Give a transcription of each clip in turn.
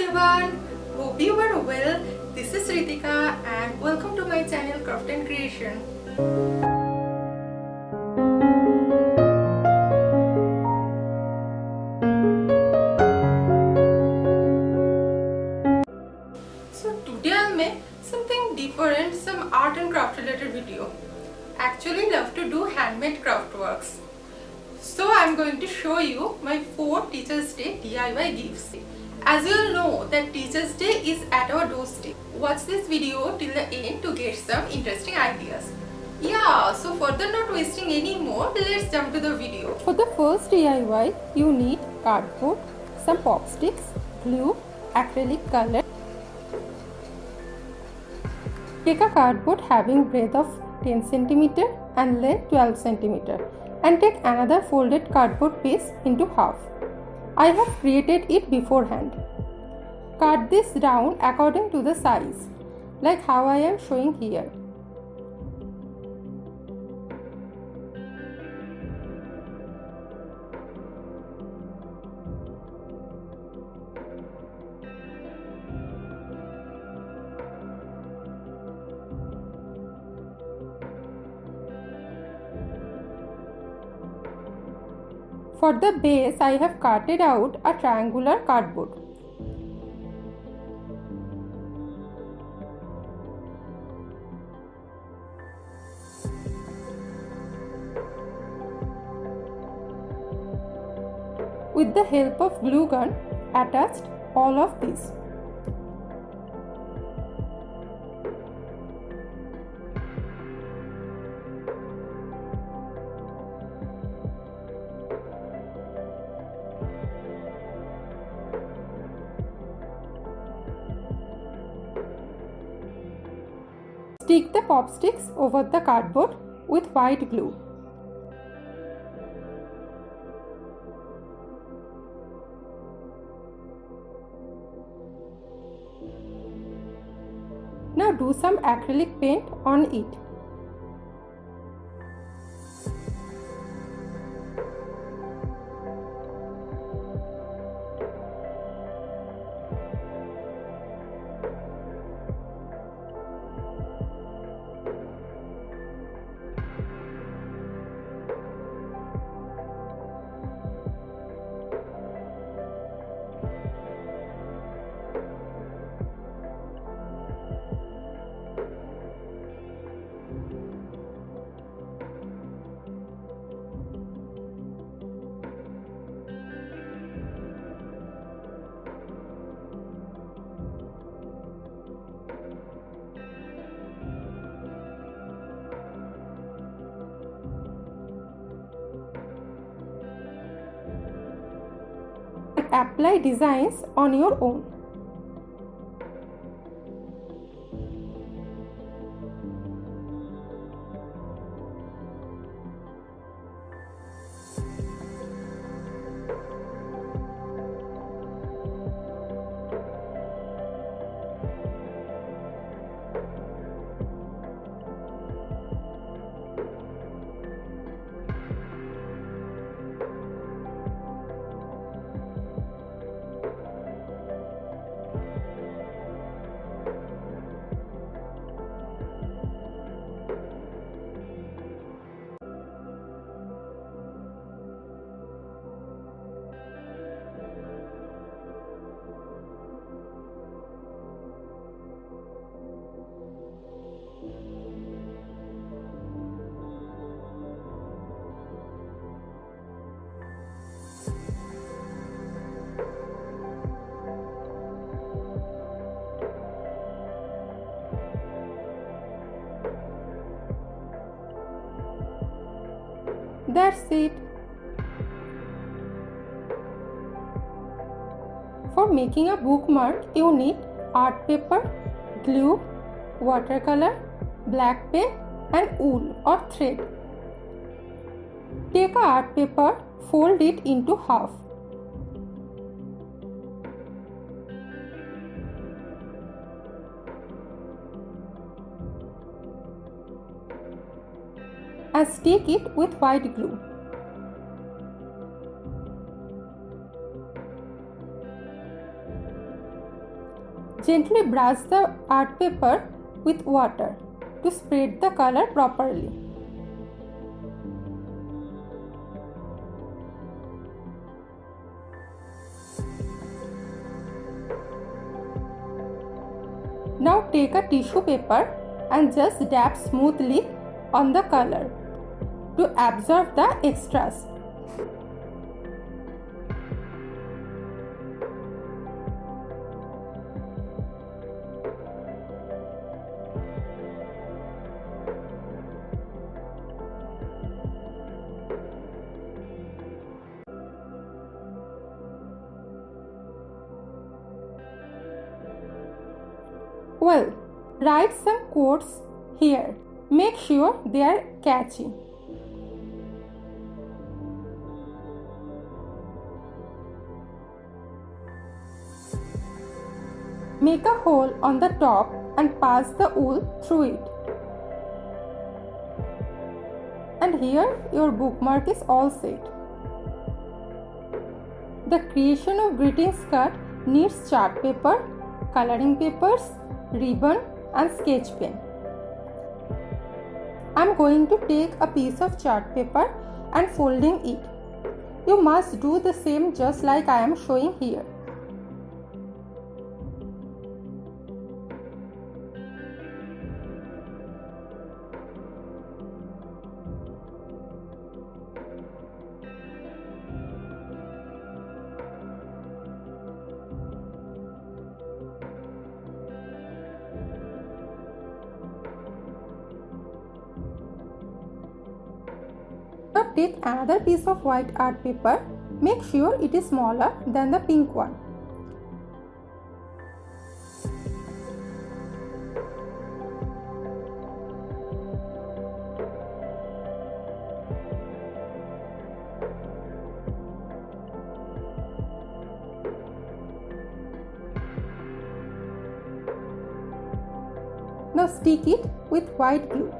everyone, hope you are well. This is Ritika and welcome to my channel Craft and Creation. So today I'll make something different, some art and craft related video. Actually love to do handmade craft works. So I'm going to show you my 4 Teachers Day DIY gifts. As you all know that Teachers Day is at our doorstep. Watch this video till the end to get some interesting ideas. Yeah, so further not wasting any more, let's jump to the video. For the first DIY, you need cardboard, some pop sticks, glue, acrylic color. Take a cardboard having breadth of 10 cm and length 12 cm and take another folded cardboard piece into half. I have created it beforehand. Cut this down according to the size, like how I am showing here. For the base, I have carted out a triangular cardboard. With the help of glue gun, attached all of these. Stick the pop sticks over the cardboard with white glue. Now do some acrylic paint on it. Apply designs on your own. That's it. For making a bookmark, you need art paper, glue, watercolor, black pen and wool or thread. Take a art paper, fold it into half. And stick it with white glue. Gently brush the art paper with water to spread the color properly. Now take a tissue paper and just dab smoothly on the color to absorb the extras. Well, write some quotes here. Make sure they are catchy. Make a hole on the top and pass the wool through it. And here your bookmark is all set. The creation of greetings card needs chart paper, coloring papers, ribbon and sketch pen. I am going to take a piece of chart paper and folding it. You must do the same just like I am showing here. Now take another piece of white art paper. Make sure it is smaller than the pink one. Now stick it with white glue.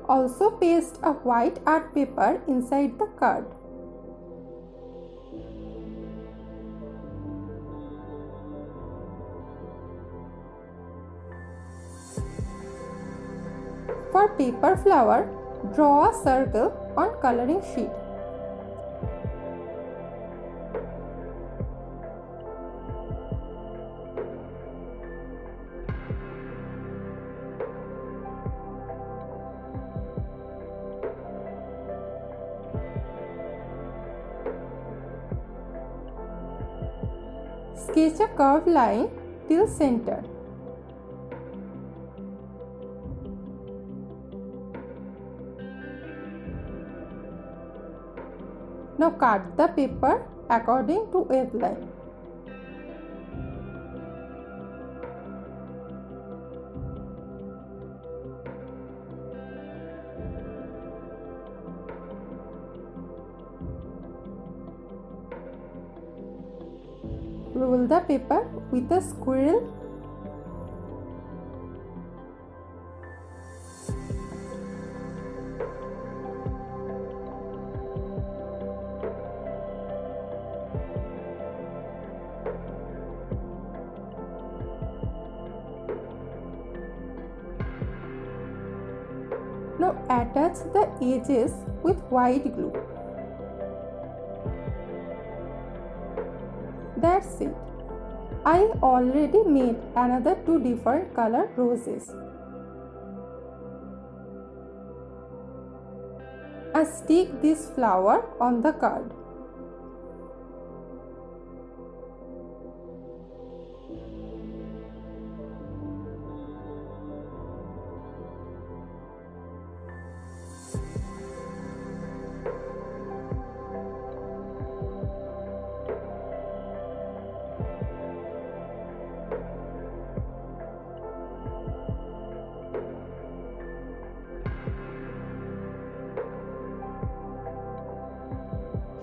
Also paste a white art paper inside the card. For paper flower, draw a circle on coloring sheet. Sketch a curved line till center. Now cut the paper according to waveline. Roll the paper with a squirrel. Now attach the edges with white glue. That's it. I already made another two different color roses. And stick this flower on the card.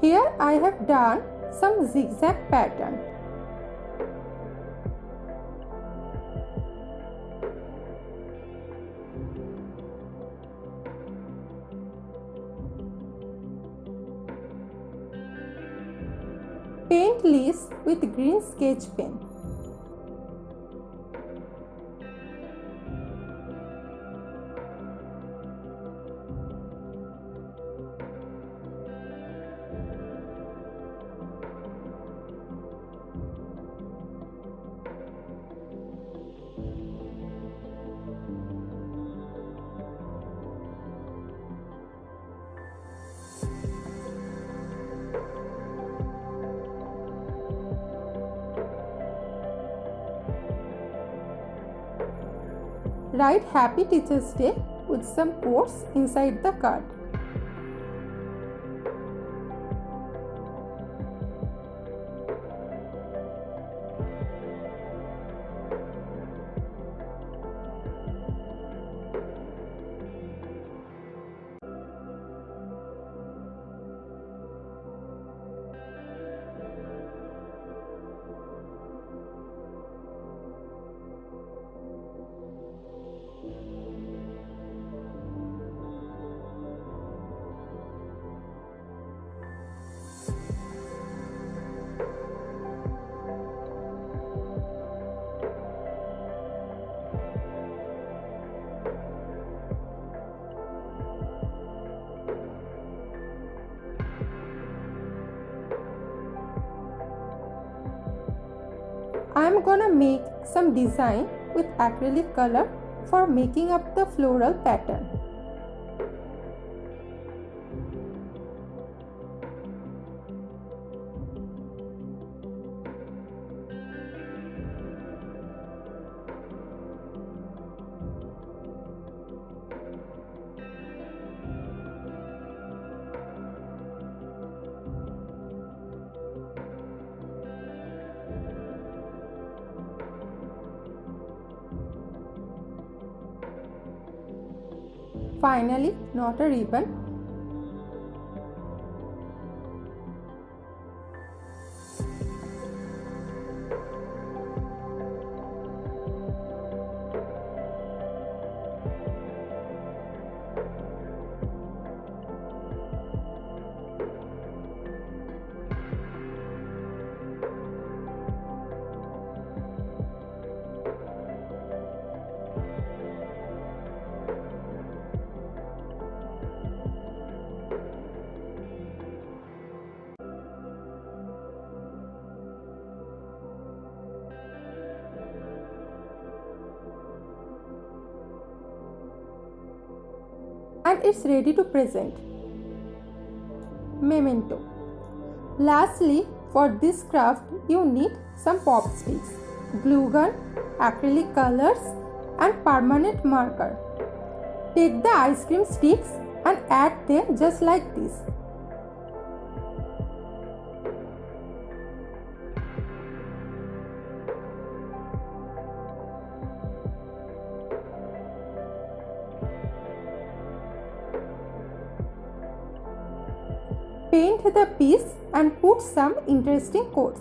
Here I have done some zigzag pattern. Paint leaves with green sketch pen. Write Happy Teacher's Day with some quotes inside the card. I am gonna make some design with acrylic color for making up the floral pattern. Finally, knot a ribbon. And it's ready to present. Memento. Lastly, for this craft you need some pop sticks, glue gun, acrylic colors and permanent marker. Take the ice cream sticks and add them just like this. Paint the piece and put some interesting quotes.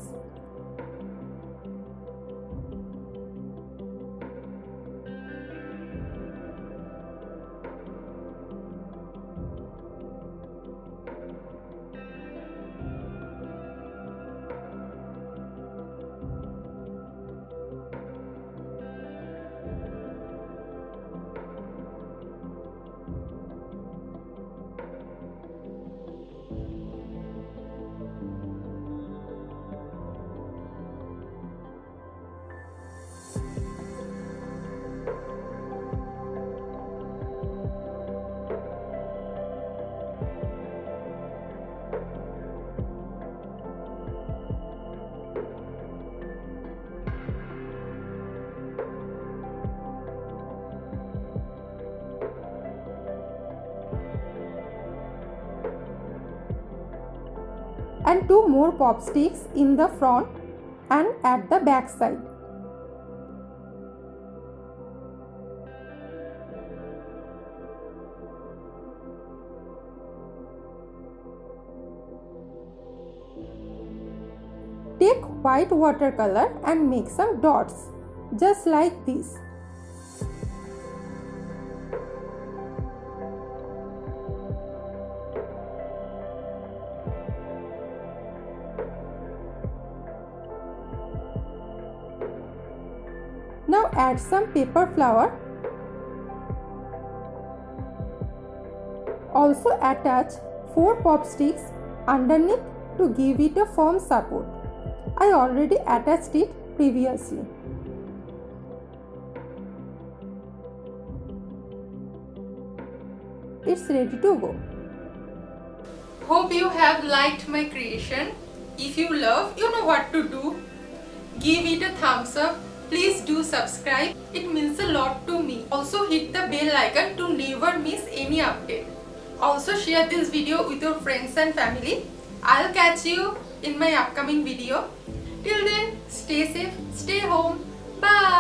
And 2 more pop sticks in the front and at the back side. Take white watercolor and make some dots, just like this. Now add some paper flower. Also attach 4 pop sticks underneath to give it a firm support. I already attached it previously. It's ready to go. Hope you have liked my creation. If you love, you know what to do. Give it a thumbs up. Please do subscribe. It means a lot to me. Also hit the bell icon to never miss any update. Also share this video with your friends and family. I'll catch you in my upcoming video. Till then, stay safe, stay home. Bye.